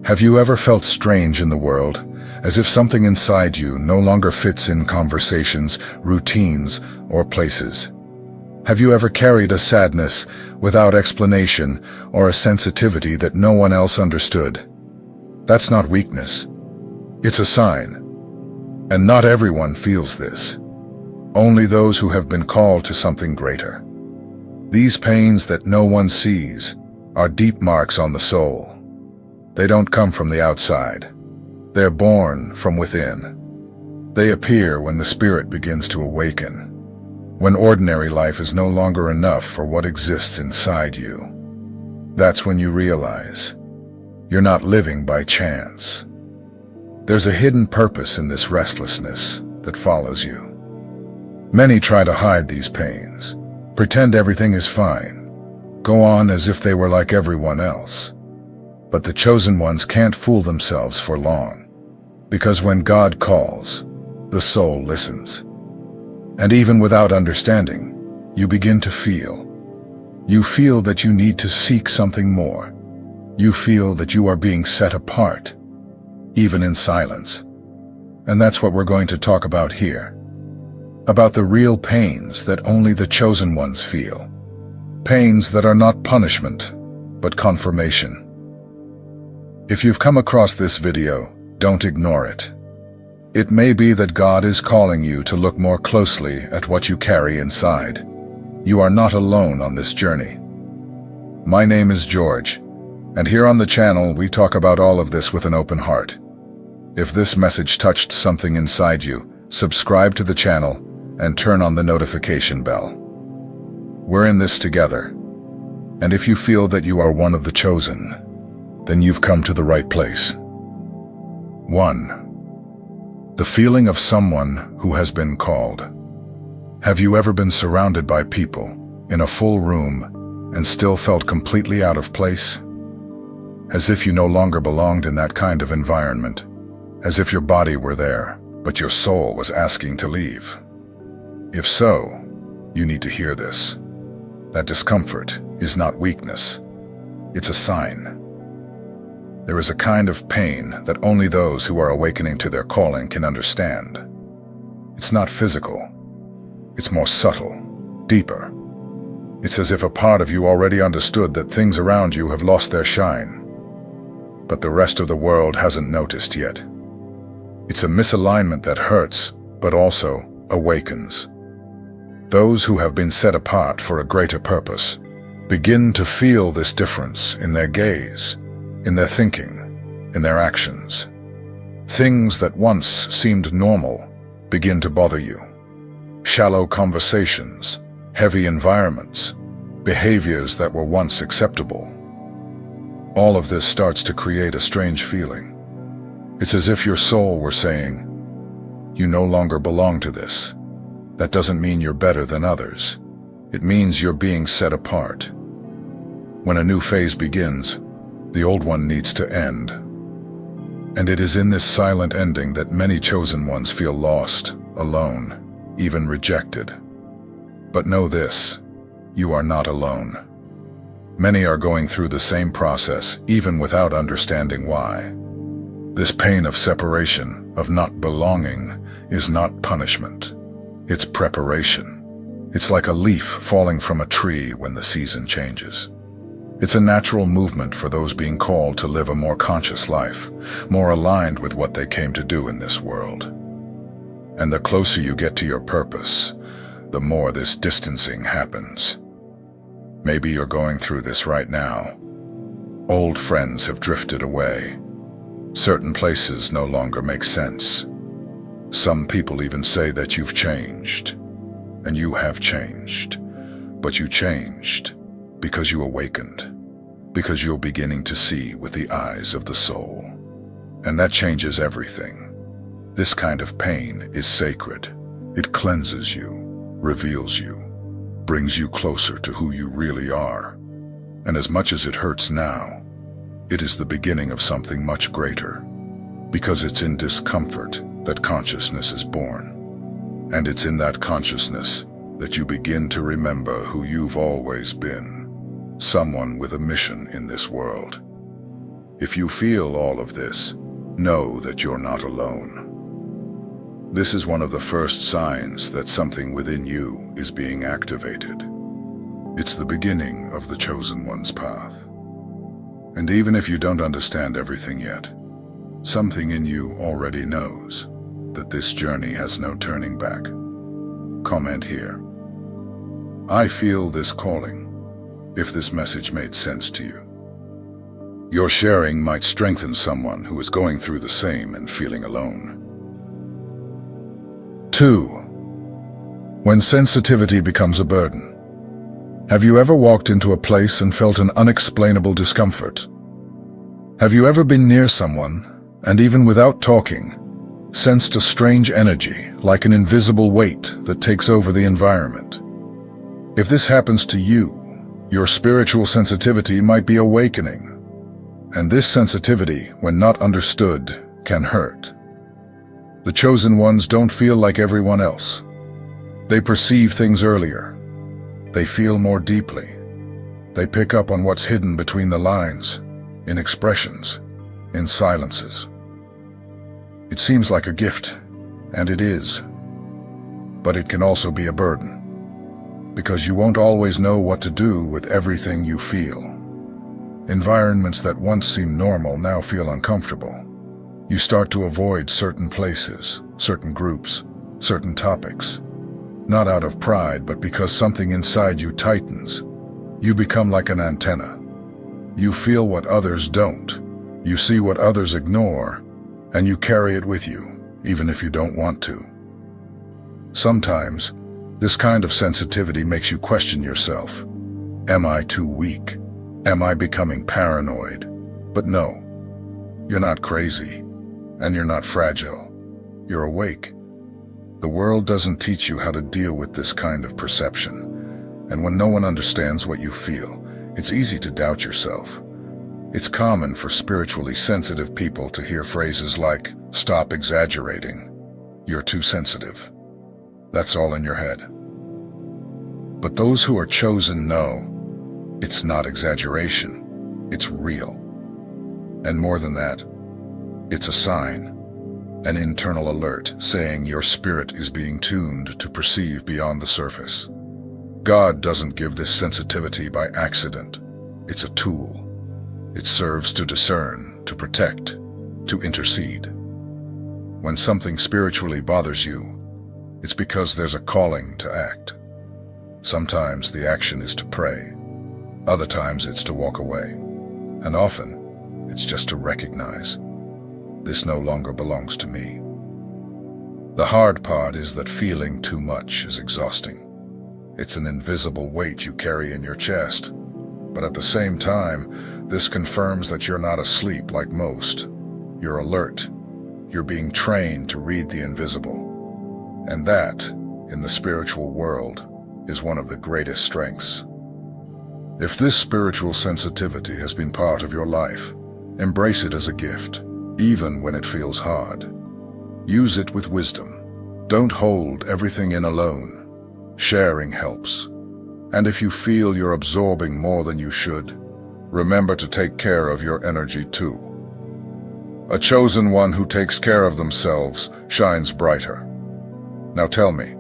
Have you ever felt strange in the world, as if something inside you no longer fits in conversations, routines, or places? Have you ever carried a sadness without explanation or a sensitivity that no one else understood? That's not weakness. It's a sign. And not everyone feels this. Only those who have been called to something greater. These pains that no one sees are deep marks on the soul. They don't come from the outside. They're born from within. They appear when the spirit begins to awaken, when ordinary life is no longer enough for what exists inside you. That's when you realize you're not living by chance. There's a hidden purpose in this restlessness that follows you. Many try to hide these pains, pretend everything is fine, go on as if they were like everyone else. But the chosen ones can't fool themselves for long, because when God calls, the soul listens. And even without understanding, you begin to feel. You feel that you need to seek something more. You feel that you are being set apart, even in silence. And that's what we're going to talk about here. About the real pains that only the chosen ones feel. Pains that are not punishment, but confirmation. If you've come across this video, don't ignore it. It may be that God is calling you to look more closely at what you carry inside. You are not alone on this journey. My name is George, and here on the channel we talk about all of this with an open heart. If this message touched something inside you, subscribe to the channel and turn on the notification bell. We're in this together, and if you feel that you are one of the chosen, then you've come to the right place. 1. The feeling of someone who has been called. Have you ever been surrounded by people in a full room and still felt completely out of place? As if you no longer belonged in that kind of environment. As if your body were there, but your soul was asking to leave. If so, you need to hear this. That discomfort is not weakness. It's a sign. There is a kind of pain that only those who are awakening to their calling can understand. It's not physical. It's more subtle, deeper. It's as if a part of you already understood that things around you have lost their shine, but the rest of the world hasn't noticed yet. It's a misalignment that hurts, but also awakens. Those who have been set apart for a greater purpose begin to feel this difference in their gaze, in their thinking, in their actions. Things that once seemed normal begin to bother you. Shallow conversations, heavy environments, behaviors that were once acceptable. All of this starts to create a strange feeling. It's as if your soul were saying, "You no longer belong to this." That doesn't mean you're better than others. It means you're being set apart. When a new phase begins, the old one needs to end. And it is in this silent ending that many chosen ones feel lost, alone, even rejected. But know this, you are not alone. Many are going through the same process, even without understanding why. This pain of separation, of not belonging, is not punishment. It's preparation. It's like a leaf falling from a tree when the season changes. It's a natural movement for those being called to live a more conscious life, more aligned with what they came to do in this world. And the closer you get to your purpose, the more this distancing happens. Maybe you're going through this right now. Old friends have drifted away. Certain places no longer make sense. Some people even say that you've changed. And you have changed. But you changed because you awakened. Because you're beginning to see with the eyes of the soul. And that changes everything. This kind of pain is sacred. It cleanses you, reveals you, brings you closer to who you really are. And as much as it hurts now, it is the beginning of something much greater. Because it's in discomfort that consciousness is born. And it's in that consciousness that you begin to remember who you've always been. Someone with a mission in this world. If you feel all of this, know that you're not alone. This is one of the first signs that something within you is being activated. It's the beginning of the chosen one's path. And even if you don't understand everything yet, something in you already knows that this journey has no turning back. Comment here. I feel this calling, if this message made sense to you. Your sharing might strengthen someone who is going through the same and feeling alone. 2. When sensitivity becomes a burden. Have you ever walked into a place and felt an unexplainable discomfort? Have you ever been near someone, and even without talking, sensed a strange energy, like an invisible weight that takes over the environment? If this happens to you, your spiritual sensitivity might be awakening. And this sensitivity, when not understood, can hurt. The chosen ones don't feel like everyone else. They perceive things earlier. They feel more deeply. They pick up on what's hidden between the lines, in expressions, in silences. It seems like a gift, and it is. But it can also be a burden, because you won't always know what to do with everything you feel. Environments that once seemed normal now feel uncomfortable. You start to avoid certain places, certain groups, certain topics. Not out of pride, but because something inside you tightens. You become like an antenna. You feel what others don't. You see what others ignore, and you carry it with you, even if you don't want to. Sometimes, this kind of sensitivity makes you question yourself. Am I too weak? Am I becoming paranoid? But no, you're not crazy, and you're not fragile. You're awake. The world doesn't teach you how to deal with this kind of perception, and when no one understands what you feel, it's easy to doubt yourself. It's common for spiritually sensitive people to hear phrases like, "Stop exaggerating. You're too sensitive. That's all in your head." But those who are chosen know it's not exaggeration, it's real. And more than that, it's a sign, an internal alert saying your spirit is being tuned to perceive beyond the surface. God doesn't give this sensitivity by accident. It's a tool. It serves to discern, to protect, to intercede. When something spiritually bothers you, it's because there's a calling to act. Sometimes the action is to pray. Other times it's to walk away. And often, it's just to recognize, this no longer belongs to me. The hard part is that feeling too much is exhausting. It's an invisible weight you carry in your chest. But at the same time, this confirms that you're not asleep like most. You're alert. You're being trained to read the invisible. And that, in the spiritual world, is one of the greatest strengths. If this spiritual sensitivity has been part of your life, embrace it as a gift, even when it feels hard. Use it with wisdom. Don't hold everything in alone. Sharing helps. And if you feel you're absorbing more than you should, remember to take care of your energy too. A chosen one who takes care of themselves shines brighter. Now tell me,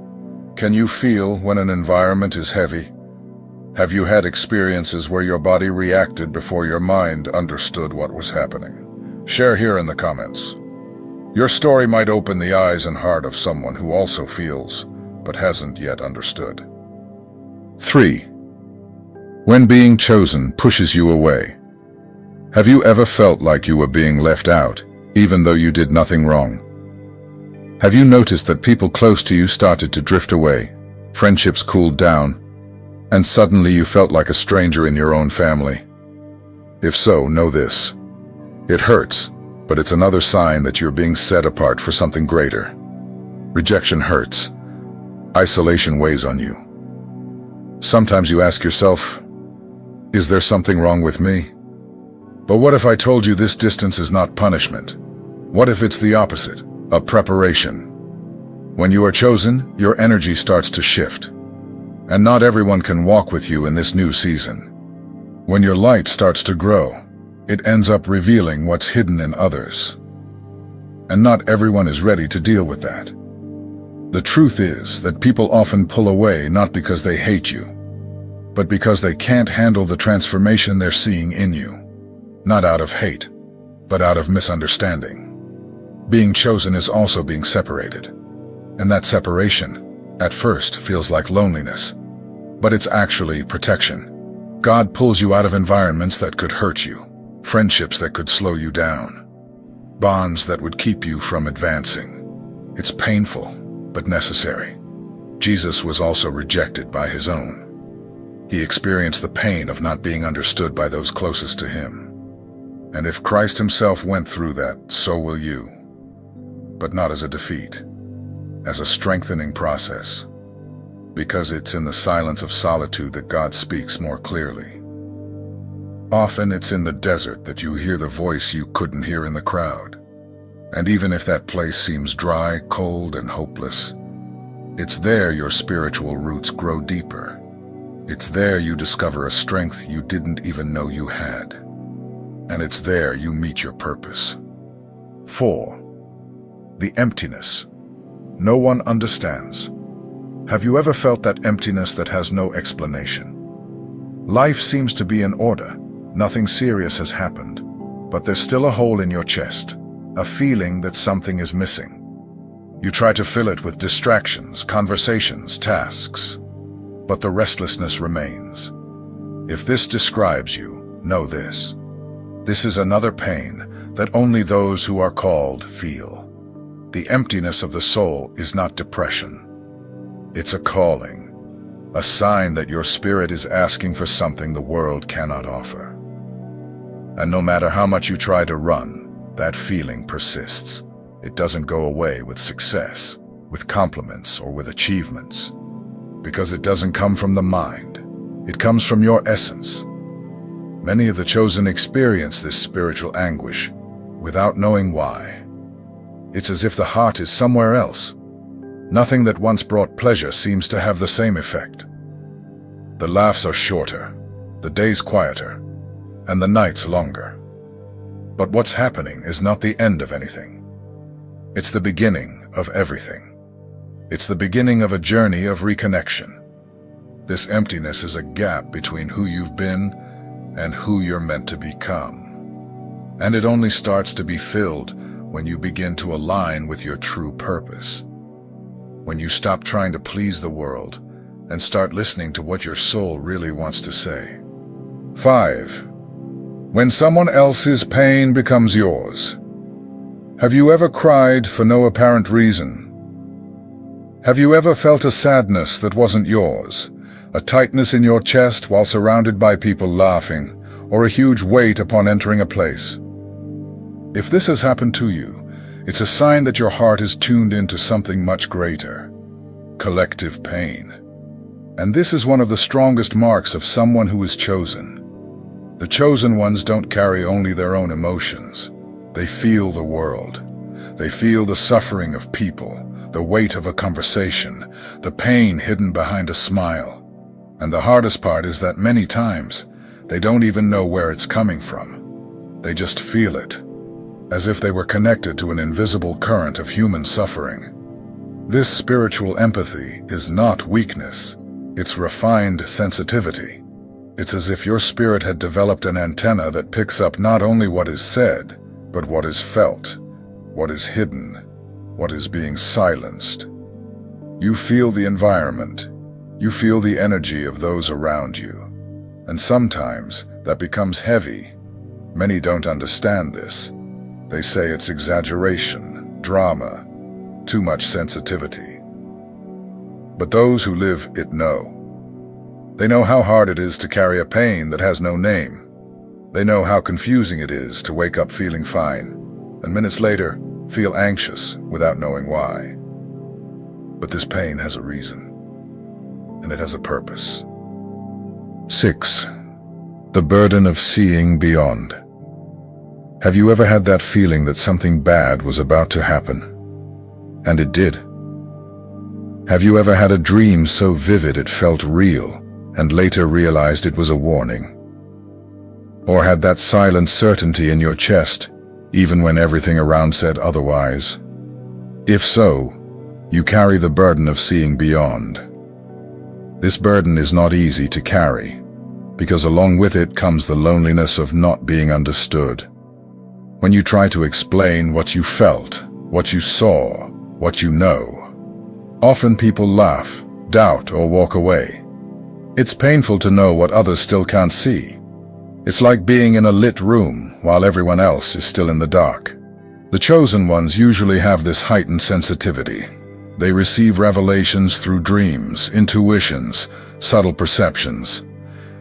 can you feel when an environment is heavy? Have you had experiences where your body reacted before your mind understood what was happening? Share here in the comments. Your story might open the eyes and heart of someone who also feels, but hasn't yet understood. 3. When being chosen pushes you away. Have you ever felt like you were being left out, even though you did nothing wrong? Have you noticed that people close to you started to drift away, friendships cooled down, and suddenly you felt like a stranger in your own family? If so, know this. It hurts, but it's another sign that you're being set apart for something greater. Rejection hurts. Isolation weighs on you. Sometimes you ask yourself, is there something wrong with me? But what if I told you this distance is not punishment? What if it's the opposite, a preparation? When you are chosen, your energy starts to shift. And not everyone can walk with you in this new season. When your light starts to grow, it ends up revealing what's hidden in others. And not everyone is ready to deal with that. The truth is that people often pull away not because they hate you, but because they can't handle the transformation they're seeing in you. Not out of hate, but out of misunderstanding. Being chosen is also being separated. And that separation, at first, feels like loneliness. But it's actually protection. God pulls you out of environments that could hurt you, friendships that could slow you down, bonds that would keep you from advancing. It's painful, but necessary. Jesus was also rejected by his own. He experienced the pain of not being understood by those closest to him. And if Christ himself went through that, so will you. But not as a defeat, as a strengthening process. Because it's in the silence of solitude that God speaks more clearly. Often it's in the desert that you hear the voice you couldn't hear in the crowd. And even if that place seems dry, cold, and hopeless, it's there your spiritual roots grow deeper. It's there you discover a strength you didn't even know you had. And it's there you meet your purpose. 4. The emptiness. No one understands. Have you ever felt that emptiness that has no explanation? Life seems to be in order. Nothing serious has happened. But there's still a hole in your chest, a feeling that something is missing. You try to fill it with distractions, conversations, tasks. But the restlessness remains. If this describes you, know this. This is another pain that only those who are called feel. The emptiness of the soul is not depression. It's a calling, a sign that your spirit is asking for something the world cannot offer. And no matter how much you try to run, that feeling persists. It doesn't go away with success, with compliments, or with achievements. Because it doesn't come from the mind. It comes from your essence. Many of the chosen experience this spiritual anguish without knowing why. It's as if the heart is somewhere else. Nothing that once brought pleasure seems to have the same effect. The laughs are shorter, the days quieter, and the nights longer. But what's happening is not the end of anything. It's the beginning of everything. It's the beginning of a journey of reconnection. This emptiness is a gap between who you've been and who you're meant to become. And it only starts to be filled when you begin to align with your true purpose. When you stop trying to please the world and start listening to what your soul really wants to say. 5. When someone else's pain becomes yours. Have you ever cried for no apparent reason? Have you ever felt a sadness that wasn't yours, a tightness in your chest while surrounded by people laughing, or a huge weight upon entering a place? If this has happened to you, it's a sign that your heart is tuned into something much greater, collective pain. And this is one of the strongest marks of someone who is chosen. The chosen ones don't carry only their own emotions. They feel the world. They feel the suffering of people, the weight of a conversation, the pain hidden behind a smile. And the hardest part is that many times, they don't even know where it's coming from. They just feel it, as if they were connected to an invisible current of human suffering. This spiritual empathy is not weakness, it's refined sensitivity. It's as if your spirit had developed an antenna that picks up not only what is said, but what is felt, what is hidden, what is being silenced. You feel the environment. You feel the energy of those around you. And sometimes that becomes heavy. Many don't understand this. They say it's exaggeration, drama, too much sensitivity. But those who live it know. They know how hard it is to carry a pain that has no name. They know how confusing it is to wake up feeling fine, and minutes later, feel anxious without knowing why. But this pain has a reason, and it has a purpose. 6. The burden of seeing beyond. Have you ever had that feeling that something bad was about to happen? And it did. Have you ever had a dream so vivid it felt real, and later realized it was a warning? Or had that silent certainty in your chest, even when everything around said otherwise? If so, you carry the burden of seeing beyond. This burden is not easy to carry, because along with it comes the loneliness of not being understood. When you try to explain what you felt, what you saw, what you know, often people laugh, doubt, or walk away. It's painful to know what others still can't see. It's like being in a lit room while everyone else is still in the dark. The chosen ones usually have this heightened sensitivity. They receive revelations through dreams, intuitions, subtle perceptions.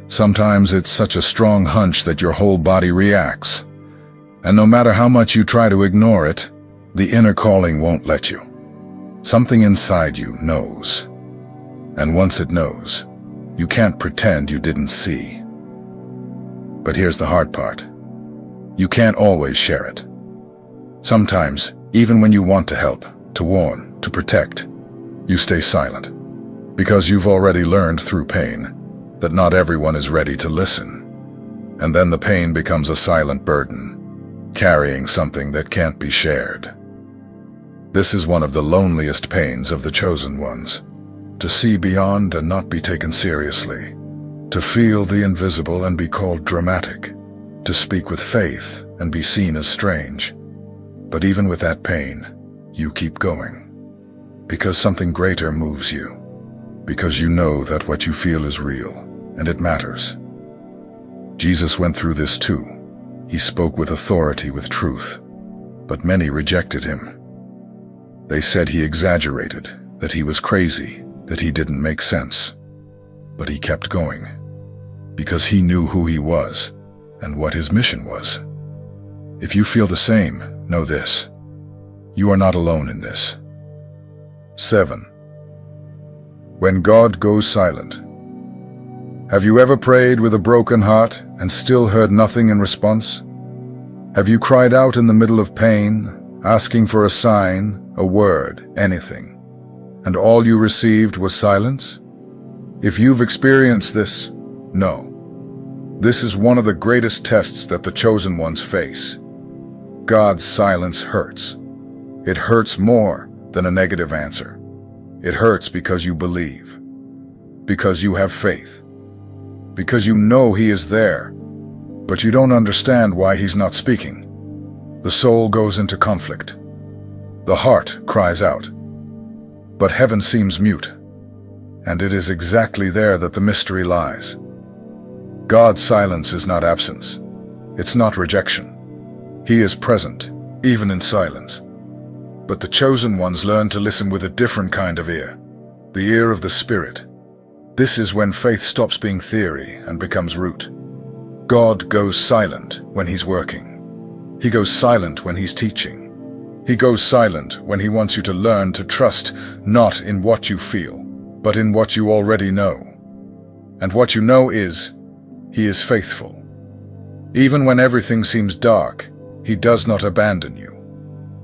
Sometimes it's such a strong hunch that your whole body reacts. And no matter how much you try to ignore it, the inner calling won't let you. Something inside you knows. And once it knows, you can't pretend you didn't see. But here's the hard part. You can't always share it. Sometimes, even when you want to help, to warn, to protect, you stay silent. Because you've already learned through pain that not everyone is ready to listen. And then the pain becomes a silent burden, carrying something that can't be shared. This is one of the loneliest pains of the chosen ones. To see beyond and not be taken seriously. To feel the invisible and be called dramatic. To speak with faith and be seen as strange. But even with that pain, you keep going. Because something greater moves you. Because you know that what you feel is real, and it matters. Jesus went through this too. He spoke with authority, with truth. But many rejected him. They said he exaggerated, that he was crazy, that he didn't make sense. But he kept going. Because he knew who he was, and what his mission was. If you feel the same, know this. You are not alone in this. 7. When God goes silent. Have you ever prayed with a broken heart and still heard nothing in response? Have you cried out in the middle of pain, asking for a sign, a word, anything, and all you received was silence? If you've experienced this, know. This is one of the greatest tests that the chosen ones face. God's silence hurts. It hurts more than a negative answer. It hurts because you believe, because you have faith, because you know he is there, but you don't understand why he's not speaking. The soul goes into conflict. The heart cries out, but heaven seems mute, and it is exactly there that the mystery lies. God's silence is not absence. It's not rejection. He is present, even in silence. But the chosen ones learn to listen with a different kind of ear, the ear of the Spirit. This is when faith stops being theory and becomes root. God goes silent when he's working. He goes silent when he's teaching. He goes silent when he wants you to learn to trust not in what you feel, but in what you already know. And what you know is, he is faithful. Even when everything seems dark, he does not abandon you.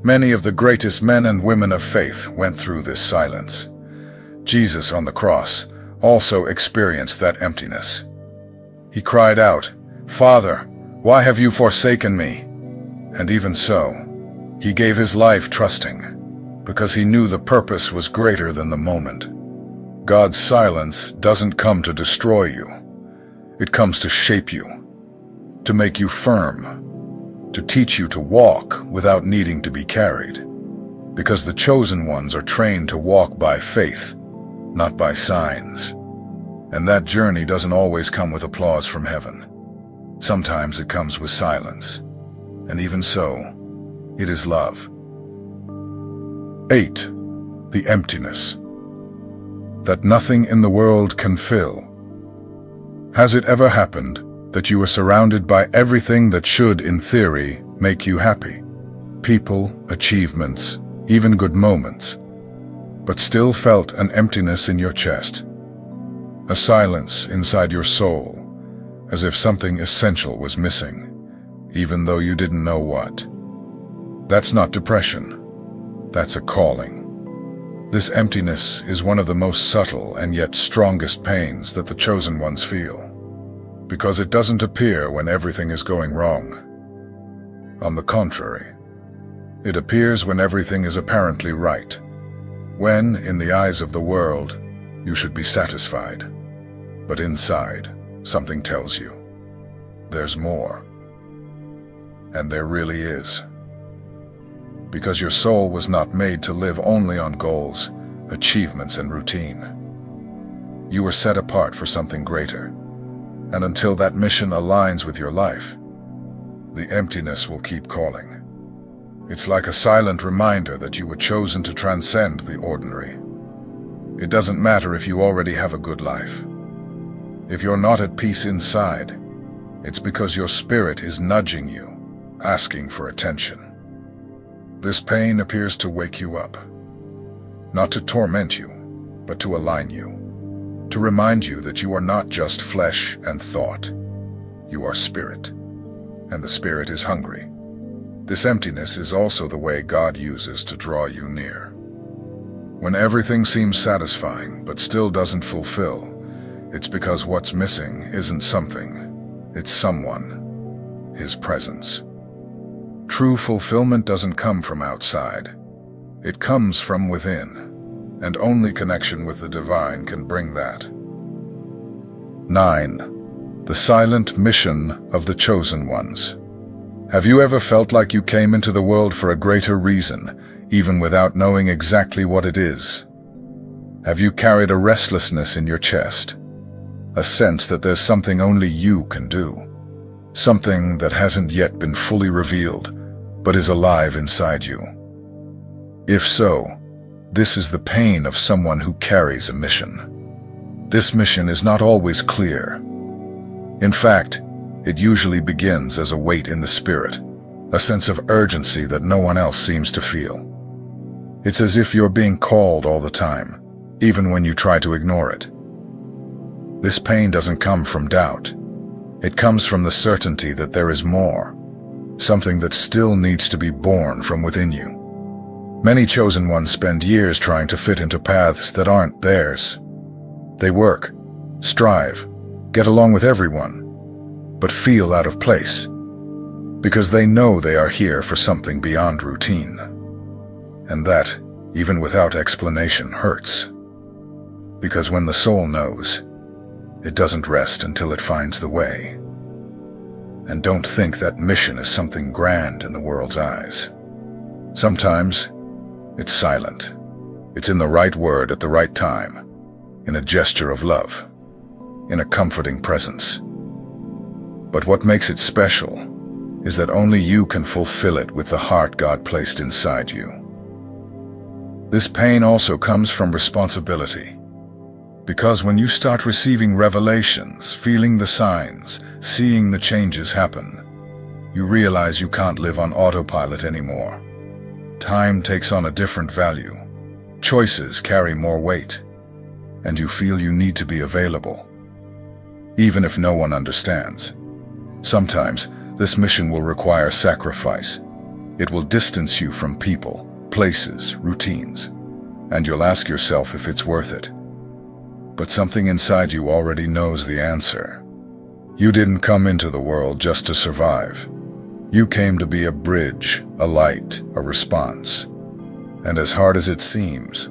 Many of the greatest men and women of faith went through this silence. Jesus on the cross also experienced that emptiness. He cried out, "Father, why have you forsaken me?" And even so, he gave his life trusting, because he knew the purpose was greater than the moment. God's silence doesn't come to destroy you. It comes to shape you, to make you firm, to teach you to walk without needing to be carried. Because the chosen ones are trained to walk by faith, not by signs. And that journey doesn't always come with applause from heaven. Sometimes it comes with silence. And even so, it is love. 8. The emptiness. That nothing in the world can fill. Has it ever happened that you were surrounded by everything that should, in theory, make you happy? People, achievements, even good moments, but still felt an emptiness in your chest, a silence inside your soul, as if something essential was missing, even though you didn't know what. That's not depression. That's a calling. This emptiness is one of the most subtle and yet strongest pains that the chosen ones feel. because it doesn't appear when everything is going wrong. On the contrary, it appears when everything is apparently right, when, in the eyes of the world, you should be satisfied. But inside, something tells you, there's more. And there really is. Because your soul was not made to live only on goals, achievements, and routine. You were set apart for something greater. And until that mission aligns with your life, the emptiness will keep calling. It's like a silent reminder that you were chosen to transcend the ordinary. It doesn't matter if you already have a good life. If you're not at peace inside, it's because your spirit is nudging you, asking for attention. This pain appears to wake you up, not to torment you, but to align you, to remind you that you are not just flesh and thought. You are spirit. And the spirit is hungry. This emptiness is also the way God uses to draw you near. When everything seems satisfying but still doesn't fulfill, it's because what's missing isn't something, it's someone, His presence. True fulfillment doesn't come from outside. It comes from within, and only connection with the divine can bring that. 9. The silent mission of the chosen ones. Have you ever felt like you came into the world for a greater reason, even without knowing exactly what it is? Have you carried a restlessness in your chest? A sense that there's something only you can do? Something that hasn't yet been fully revealed, but is alive inside you? If so, this is the pain of someone who carries a mission. This mission is not always clear. In fact, it usually begins as a weight in the spirit, a sense of urgency that no one else seems to feel. It's as if you're being called all the time, even when you try to ignore it. This pain doesn't come from doubt. It comes from the certainty that there is more, something that still needs to be born from within you. Many chosen ones spend years trying to fit into paths that aren't theirs. They work, strive, get along with everyone, but feel out of place, because they know they are here for something beyond routine. And that, even without explanation, hurts. Because when the soul knows, it doesn't rest until it finds the way. And don't think that mission is something grand in the world's eyes. Sometimes, it's silent. It's in the right word at the right time, in a gesture of love, in a comforting presence. But what makes it special is that only you can fulfill it with the heart God placed inside you. This pain also comes from responsibility. Because when you start receiving revelations, feeling the signs, seeing the changes happen, you realize you can't live on autopilot anymore. Time takes on a different value. Choices carry more weight, and you feel you need to be available, even if no one understands. Sometimes, this mission will require sacrifice. It will distance you from people, places, routines, and you'll ask yourself if it's worth it. But something inside you already knows the answer. You didn't come into the world just to survive. You came to be a bridge, a light, a response. And as hard as it seems,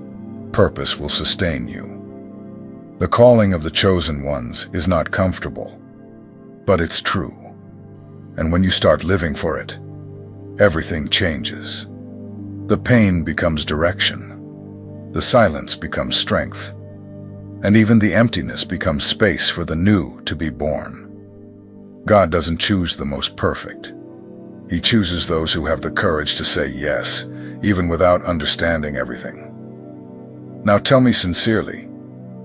purpose will sustain you. The calling of the chosen ones is not comfortable, but it's true. And when you start living for it, everything changes. The pain becomes direction. The silence becomes strength. And even the emptiness becomes space for the new to be born. God doesn't choose the most perfect. He chooses those who have the courage to say yes, even without understanding everything. Now tell me sincerely,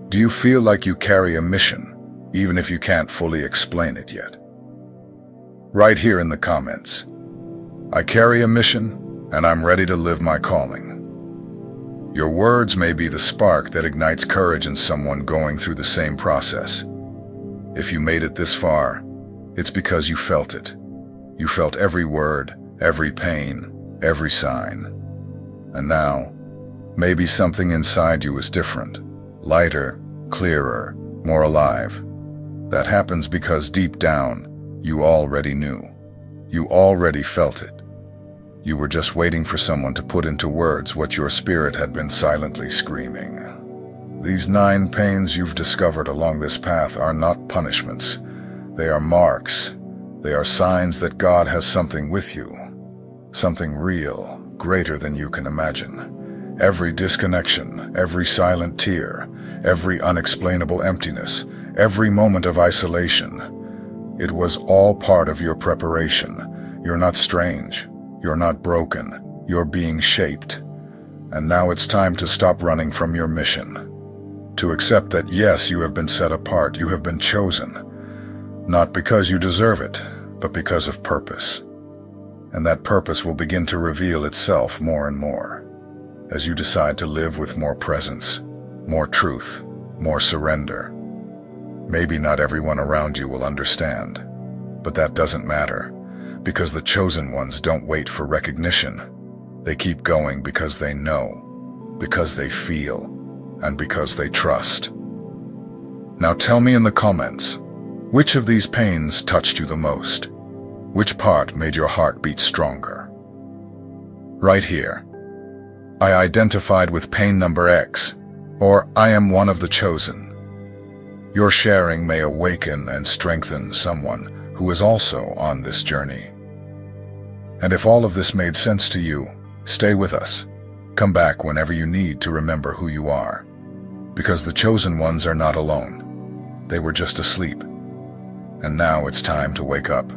do you feel like you carry a mission, even if you can't fully explain it yet? Write here in the comments, I carry a mission, and I'm ready to live my calling. Your words may be the spark that ignites courage in someone going through the same process. If you made it this far, it's because you felt it. You felt every word, every pain, every sign. And now, maybe something inside you is different, lighter, clearer, more alive. That happens because deep down, you already knew. You already felt it. You were just waiting for someone to put into words what your spirit had been silently screaming. These 9 pains you've discovered along this path are not punishments. They are marks. They are signs that God has something with you. Something real, greater than you can imagine. Every disconnection, every silent tear, every unexplainable emptiness, every moment of isolation. It was all part of your preparation. You're not strange. You're not broken. You're being shaped. And now it's time to stop running from your mission. To accept that yes, you have been set apart, you have been chosen. Not because you deserve it, but because of purpose. And that purpose will begin to reveal itself more and more as you decide to live with more presence, more truth, more surrender. Maybe not everyone around you will understand, but that doesn't matter, because the chosen ones don't wait for recognition. They keep going because they know, because they feel, and because they trust. Now tell me in the comments, which of these pains touched you the most? Which part made your heart beat stronger? Right here, I identified with pain number X, or I am one of the chosen. Your sharing may awaken and strengthen someone who is also on this journey. And if all of this made sense to you, stay with us. Come back whenever you need to remember who you are. Because the chosen ones are not alone. They were just asleep. And now it's time to wake up.